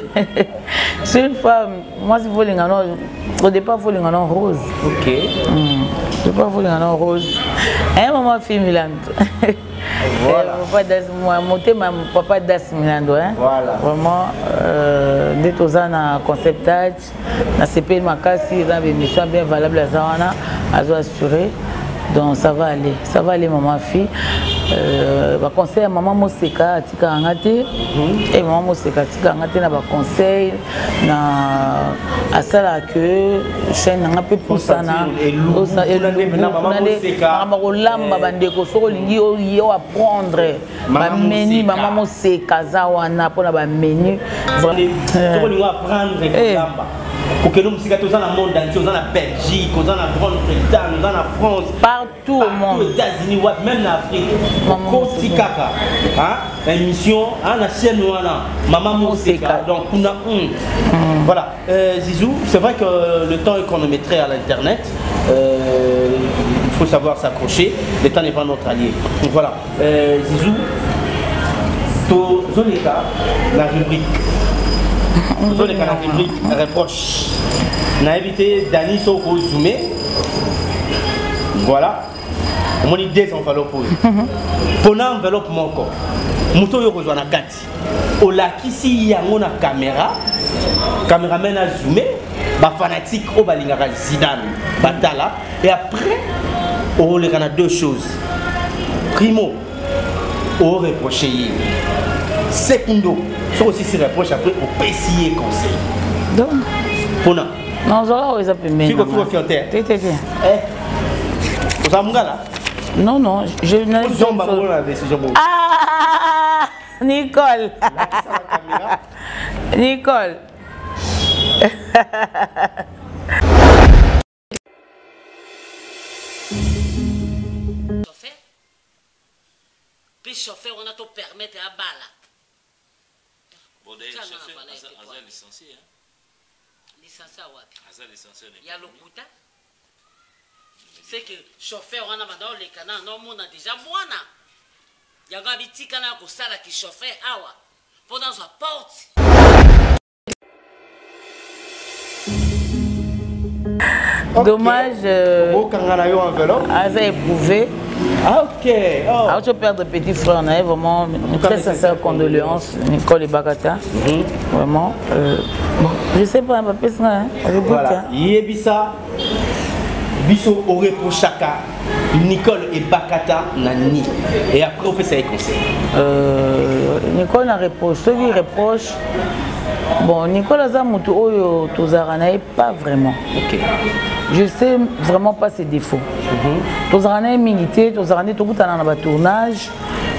Je suis une femme, moi c'est au départ il faut les rose. Ok. Au départ il faut les rose. Un moment fille Milan. Voilà. Papa Das Milan. Voilà. Vraiment, dès que on a conceptage, na CP Makasi, on a une émission bien valable à Zawana, à assurer. Donc ça va aller maman fille. Ba conseil à maman Moseka tika angate et maman Moseka tika angate na ba conseil na asala que chaîne nga pe pusana maman Moseka ba kolamba bandeko soko lingi yo apprendre ba menu maman Moseka zawana pona ba menu soko lingi apprendre kolamba. Pour que nous musiques dans le monde entier, dans la Belgique, dans la Grande-Bretagne, dans la France, partout au monde, aux États-Unis, même en Afrique. Côte Kaka, émission, la chaîne Maman Moseka. Donc on a voilà. Zizou, c'est vrai que le temps est chronométré à l'internet. Il faut savoir s'accrocher. Le temps n'est pas notre allié. Donc voilà. Zizou, to Zoleka, la rubrique. Nous avons les rubriques reproches. On a invité Dani Soko Zoumé. Voilà. On a dit des enveloppes. Pour l'enveloppe, mon corps. Mouto yo rejoint la carte. Au lac ici, il y a une caméra. Caméraman a zoomé. Ba fanatique au balingara Zidane. Batala. Et après, on a deux choses. Primo, on reproché. Secondo, ça aussi se reproche après au PCA conseil. Donc, Pona. Non, ça ils appellent bien. Figo fianter. Tété. Eh. Vous avez là? Non, non, je n'ai pas. Ah, Nicole. Nicole. Chauffeur, on a tout permettre à bala. Bon, d'ailleurs, chauffeur, Aza licencié. Licencié à what? Aza licencié. Il y a le Kouta. C'est que chauffeur, on a maintenant les canards, non, on a déjà moana. Il y a un petit canard qui sala qui chauffeur, awa. Pendant sa porte. Dommage. Aza éprouvé. Ah, ok. Oh. Alors, tu perds de petit frère, on a vraiment une très sincère condoléance, Nicole et Bagata. Vraiment. Bon, je sais pas, on va faire ça. Hein. Voilà. Yebisa, Bisso aurait pour chacun, Nicole et Bakata Nani. Et après, on peut ça conseil. Nicole n'a reproche. Ceux qui reprochent, bon, Nicole Azamutu Oyo Tozaranae, pas vraiment. Ok. Je sais vraiment pas ses défauts. Tozaranae milité, Tozaranae, tout dans le tournage,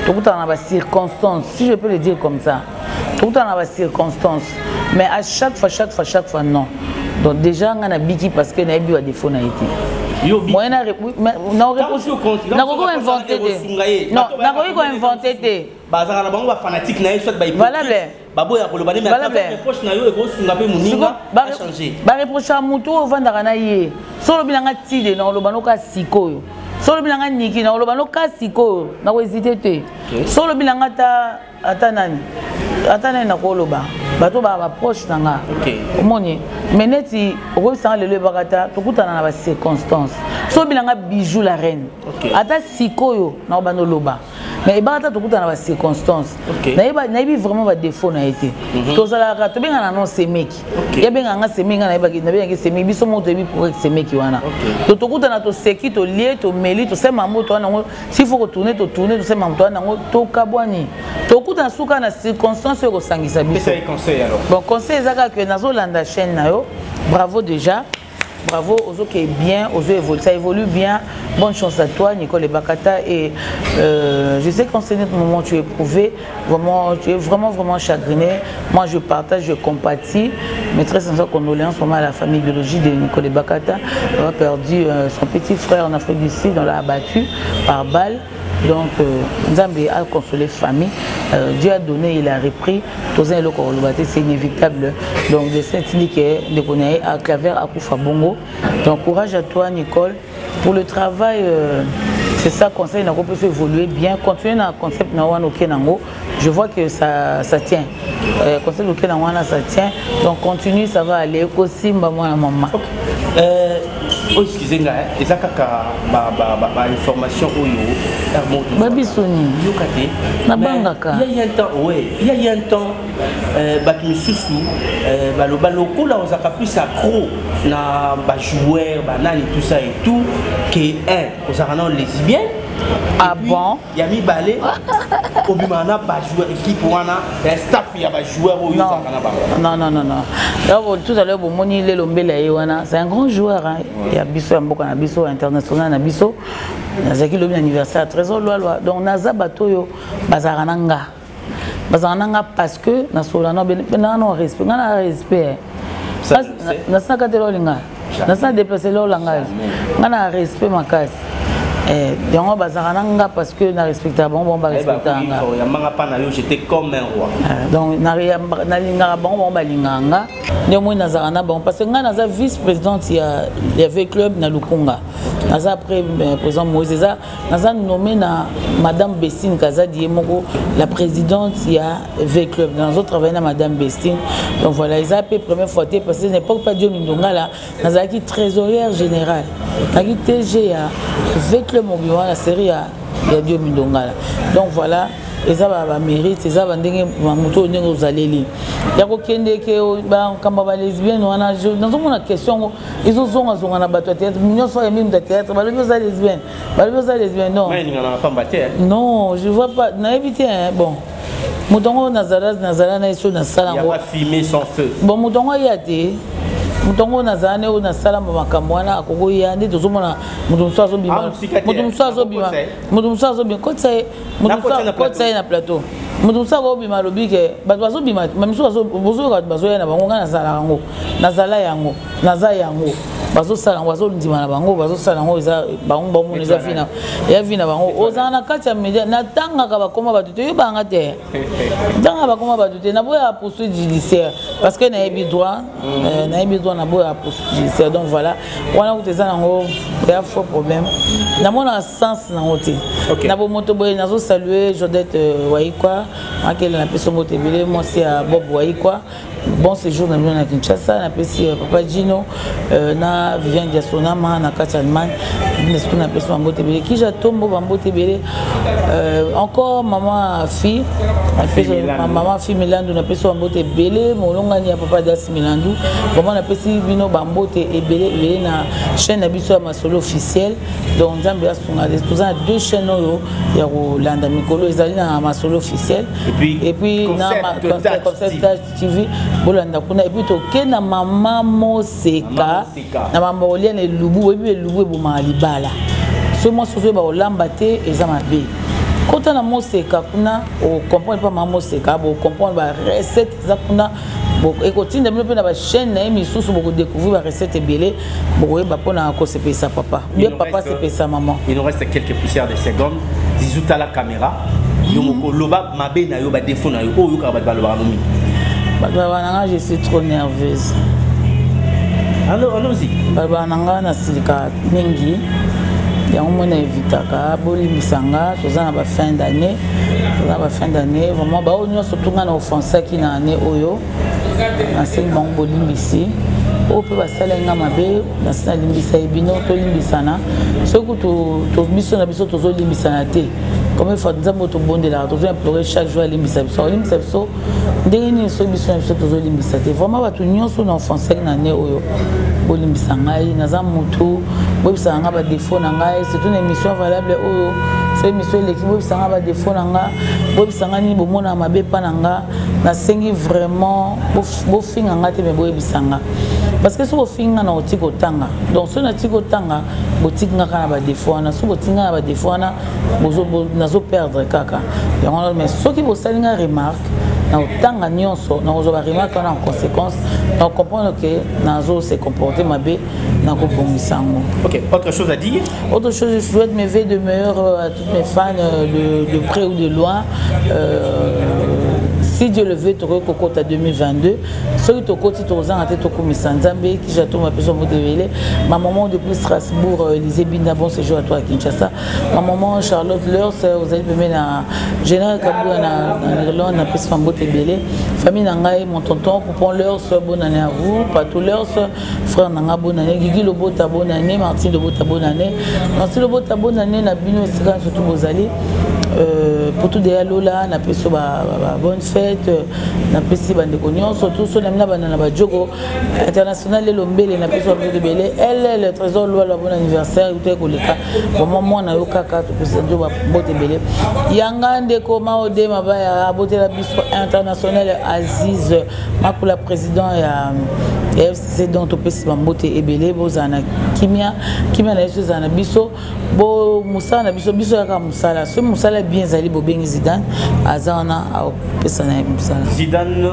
tout dans les circonstances, si je peux le dire comme ça. Tout dans les circonstances. Mais à chaque fois, non. Donc déjà, on a biki parce que n'a eu à défaut n'a été. Moi, on a inventé. Non, on a inventé. Bazar la banque fanatique n'a eu soit by. Voilà. Babo ya kolobane mais après reproche na yo e go sunga pe muninga ba changer. Ba reproche à mutu o vanda na ye. Solo bilanga tide na lobano ka sikoyo. Solo bilanga niki na lobano ka sikoyo. Na ko hésiter te. Solo bilanga ta atanani. Atanani na ko loba. Bato ba approche nanga. OK. Omoni meneti o sang le bagata to kutana na ba circonstances. Solo bilanga bijou la reine. Ata sikoyo na lobano loba. mais ebata tokuta na ba circonstances nayebi vraiment ba défaut na été tozalaka tobenga na non semeki ya benga nga semeki na yeba semeki biso moto ebi pour semeki wana tokuta na to seki to lié to meli to sema moto wana s'il faut retourner to sema moto wana to kabwani tokuta na suka na circonstances ko sangisa biso conseil alors bon conseil ezaka que nazo landa chaîne na yo bravo déjà. Bravo, Ozo qui est bien, Ozo évolue, ça évolue bien. Bonne chance à toi, Nicole Bakata. Et je sais qu'en ce moment tu es éprouvé, vraiment, tu es vraiment chagriné. Moi je partage, je compatis. Mais très sincèrement, condoléances à la famille biologique de Nicole Bakata. On a perdu son petit frère en Afrique du Sud, on l'a abattu par balle. Donc, Nzambe a consolé famille. Dieu a donné, il a repris. C'est inévitable. Donc, de Saint-Indique, de connaître à Claver, à Koufa Bongo. Donc, courage à toi, Nicole. Pour le travail, c'est ça, conseil, on peut évoluer bien. Continuer dans le concept Nawano Kenango. Je vois que ça tient. Concept Kenango, ça tient. Donc, continue, ça va aller. Aussi, maman. Excusez-moi, il y a une information où il y a un temps, oui, il y a un temps, il là, on a plus accro na joueur, banane et tout ça et tout, qui est on a lesbienne. Ah bon? Il y a mis balai, au bimana pas joueur équipe wana, staff il y a pas joueur au non. Tout à l'heure bon moni le lombela wana, c'est un grand joueur hein. Il y a biso mboka na biso international na biso. Nazaki lobi anniversaire trésor loi. Donc naza batoyo bazarananga. Bazarananga parce que na solana non respect, na respect. Na sa katelo linga. Na sa déplacer le langage. Na respect makasi. Donc bazarananga parce que na respecta bon respectanga. J'étais comme un roi. Donc na linga bon balinganga. Ndio moi nazarana bon parce que nga naza vice-présidente il y avait club na Lukunga. Naza après président Moïse naza nommé na madame Bestine Kazadi Moko la présidente il y a V club. Dans autres travailler na madame Bestine. Donc voilà, ils a appelé première fois parce que n'époque pas Dieu Mindonga là, naza qui trésorière générale. Na qui TG à V club la série à Dieu Mindonga. Donc voilà, et ça va mérite, ça va ndenge moto ndenge ozaleli. Ya ko kende ke ba kamba lesbienne wana dans une question ils ont zonga na bato théâtre mignon so yemi de théâtre ba lesbienne. Ba lesbienne non. Mais n'ingana pas battre. Non, je vois pas na éviter bon. Mutongo Nazara na iso na sala ngo. Il y a pas fumé sans feu. Bon mutongo yate. Mutongo nazane o na sala makambo wana akoko yande tozomona mutumso azobima kotsaye na plateau mutumso azobima lobike bato azobima mamiso azobozoka bazoya na bango ngana sala yango nazala yango naza yango bazosala yango bazondima na bango bazosala yango eza bango bomona eza fina ya vina bango ozana na kati ya media na tangaka bakoma bato te yebanga te tanga bakoma bato te na boya poursuite judiciaire parce que na yebi droit na boya poursuite judiciaire donc voilà wana kuteza nango ya faux problème na mona sens na ngote na bo moto boye nazo saluer Jodette Waikwa akele na peso moto ebele moi c'est à Bob Waikwa bon séjour na na Kinshasa na pesi papa Gino na Viviane Diasonama na Kachanman n'est-ce na peso mbote belé qui jatombo mbote belé encore maman fille maman fille Milandu na peso mbote belé molonga ni papa Das Milandu comment na pesi bino bambote ebele na chaîne na biso masolo officiel donc Nzambe asunga des deux chaînes yo ya Rolanda Mikolo ezali na masolo officiel et puis na concept TV bolanda kuna et puis to kena mama Moseka na mama Oliane Lubu et puis Lubu eboma libala ce moi sozo ba olamba te eza mabe kota na Moseka kuna o comprendre pas mama Moseka bo comprendre ba recette za kuna bo ekotinda mino pe na ba chaîne na misusu bo découvrir ba recette belé bo yeba pona ko se pesa papa bien papa se pesa maman. Il nous reste quelques poussières de secondes zizuta la caméra yo moko loba mabe na yo ba défaut na yo o yo ka ba loba nomi. Je suis trop nerveuse. Allons-y. Babananga na silika mingi. Ya mona evitaka bolimisanga tozana ba fin d'année. Tozana ba fin d'année vraiment ba onyo surtout na offense qui na année oyo. Na sel bango bolimbisi. O pe basala nga mabe na sala limbisa ebino to limbisana. Soku to biso na biso tozo limbisana te. Comme il faut dire que bon de la toujours implorer chaque jour à l'imbissabso. L'imbissabso, dernier soit mission toujours l'imbissate. Vraiment, va tout nion son enfant sec n'année oyo. Bon l'imbisangai, naza mutu, bon l'imbisangai va défaut n'angai. C'est une émission valable oyo. C'est une émission l'équipe bon l'imbisangai va défaut n'anga. Bon l'imbisangai ni bon mon amabe pas n'anga. Na sengi vraiment bon fin n'anga te me bon l'imbisangai. Parce que si vous finissez dans le tiko tanga, donc si vous avez tiko tanga, vous avez des défauts, si vous avez des défauts, vous allez perdre kaka. Mais ceux qui vous avez une remarque, dans le tanga nyonso, dans vous avez remarque en conséquence, on comprend que nazo se comporter ma bé, dans le bon sango. Ok, autre chose à dire? Autre chose, je souhaite mes vœux de meilleur à toutes mes fans de près ou de loin. Si Dieu le veut, tu auras Cocotte à 2022. Celui qui tu auras un tête au Komisanzambe, qui j'attends ma personne modérée. Ma maman depuis Strasbourg, Elisée Binda, bon séjour à toi à Kinshasa. Ma maman Charlotte Leurs, vous allez me mettre à Général Kabou en Irlande, on a pris son beau tébélé. Famille Nangaï, mon tonton, Poupon Leurs, bonne année à vous. Patou Leurs, frère Nanga, bonne année. Guigui Lobota, bonne année. Martine Lobota, bonne année. Martine Lobota, bonne année. Nabino Estika, surtout vos alliés. Pour tout des Lola, n'a pas su bonne fête, n'a pas su bande cognon, surtout sur la Jogo international et l'ombele n'a pas su de belé. Elle le trésor loi le bon anniversaire ou tel que le cas. Au moment où on a eu caca tout ça de botte belé. Yangande comment au dé ma ba botte la biso international Aziz Makula président et FCC dont au pesi botte et belé bozana kimia na yesu zana biso bo musa na biso ya musala ce musala bien zali bobengi Zidane azana au pesana musala. Zidane,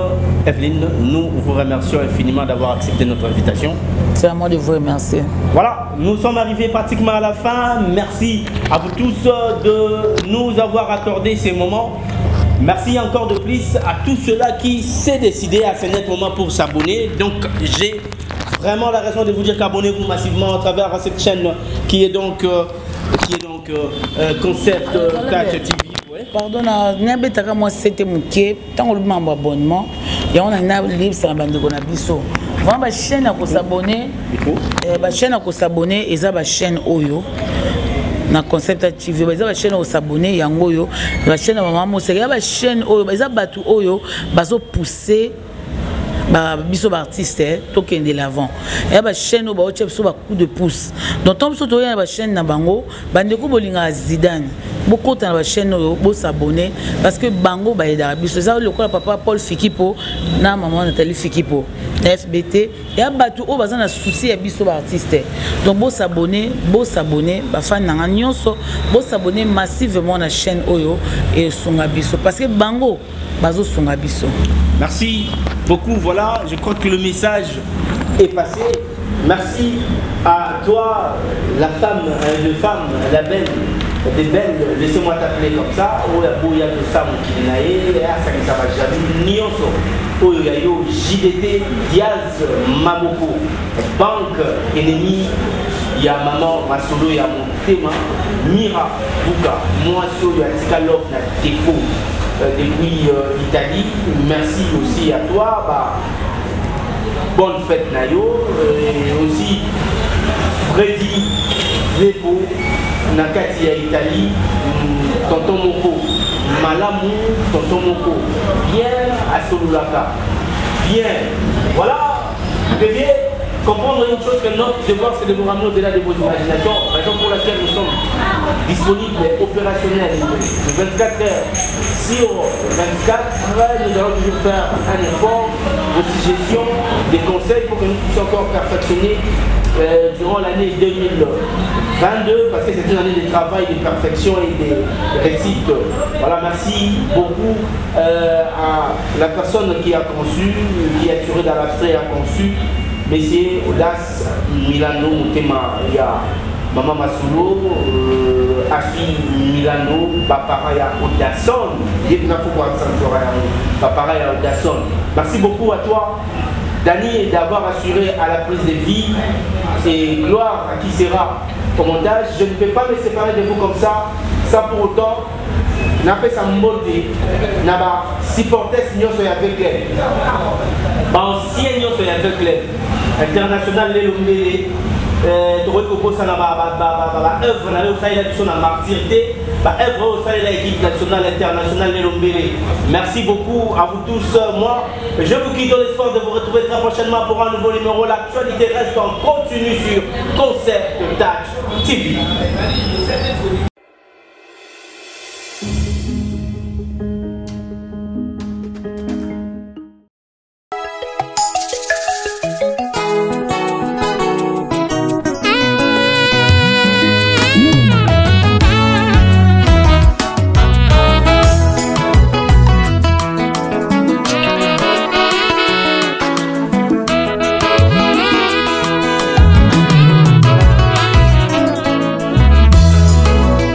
Evelyne, nous vous remercions infiniment d'avoir accepté notre invitation. C'est à moi de vous remercier. Voilà, nous sommes arrivés pratiquement à la fin. Merci à vous tous de nous avoir accordé ces moments. Merci encore de plus à tous ceux-là qui s'est décidé à ce net moment pour s'abonner. Donc j'ai vraiment la raison de vous dire qu'abonnez-vous massivement à travers cette chaîne qui est donc Concept Touch TV. Pardon, n'abetaka moi c'était muké tant on membre abonnement et on a un livre sur la bande de biso. Vraiment ma chaîne à s'abonner, ma chaîne à s'abonner et ça ma chaîne Oyo. Na Concept TV, bah ça chaîne à s'abonner yango yo, la chaîne à maman c'est la chaîne Oyo, bah ça batu Oyo, baso pousser biso artiste token de l'avant et ba chaîne au ba so ba coup de pouce donc tom so to ya ba chaîne na bango bandeko bolinga Zidane beaucoup dans la chaîne bo s'abonner parce que bango ba eda biso ça le papa Paul Fikipo na maman Nathalie Fikipo FBT et abatu o bazana souci ya biso ba artiste donc bo s'abonner ba fan na nyonso bo s'abonner massivement na chaîne oyo et songa biso parce que bango bazo songa biso. Merci beaucoup, voilà, je crois que le message est passé. Merci à toi, la femme, la belle, des belles, laissez-moi t'appeler comme ça. Oh, il y a des femmes qui n'aillent, ça va jamais. Nyonso, oh, il y a JDT, Diaz, Maboko, Banque, Ennemi, il y a Maman, Masolo, il y a mon Théma, Mira, Bouka, moi, il y a Tikalov, il y a Défaut. Depuis l'Italie, merci aussi à toi, bonne fête Nayo, et aussi Freddy, Zebo, Nakati à Italie, Tonton Moko, Malamou, Tonton Moko, bien à Solulaka, bien, voilà, vous devez comprendre une chose que notre devoir c'est de vous ramener au-delà de vos imaginations, raison pour laquelle nous sommes disponibles et opérationnels 24 heures sur 24, nous allons toujours faire un effort de suggestions, des conseils pour que nous puissions encore perfectionner durant l'année 2022 parce que c'est une année de travail, de perfection et de réussite. Voilà, merci beaucoup à la personne qui a conçu, qui a tiré dans l'abstrait, a conçu. Messieurs Audace, Milano, Moutema, il y a Maman Masulo, Afi Milano, Paparaya Audason, Paparaya Audason. Merci beaucoup à toi, Dani, d'avoir assuré à la prise de vie et gloire à qui sera au montage. Je ne peux pas me séparer de vous comme ça, sans pour autant. N'a pas sa montée, n'a pas supporté si nous sommes avec elle. Ancien nous sommes avec elle. International les Lombélé, Merci beaucoup à vous tous. Moi, je vous quitte dans l'espoir de vous retrouver très prochainement pour un nouveau numéro. L'actualité reste en continu sur Concept Touch TV.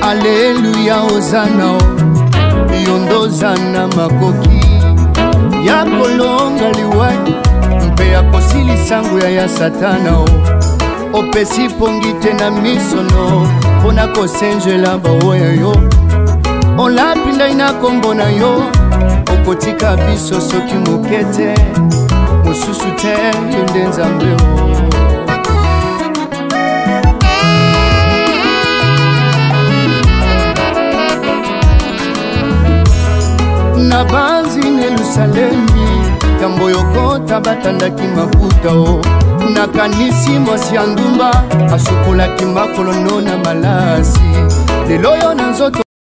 Alléluia Hosanna yondozana makoki ya kolonga liwai mpe ya kosilisa nguya ya satana opesi pongi te na misono mpona kosenjela baoyo yo olapindai na kombo na yo okotika biso soki moke te mosusu te yo nde nzambe na banzi na Yerusalemi kambo yokota batandaki mafuta nakanisi mwasi ya ndumba asukolaki makolo na malasi lelo yo na nzoto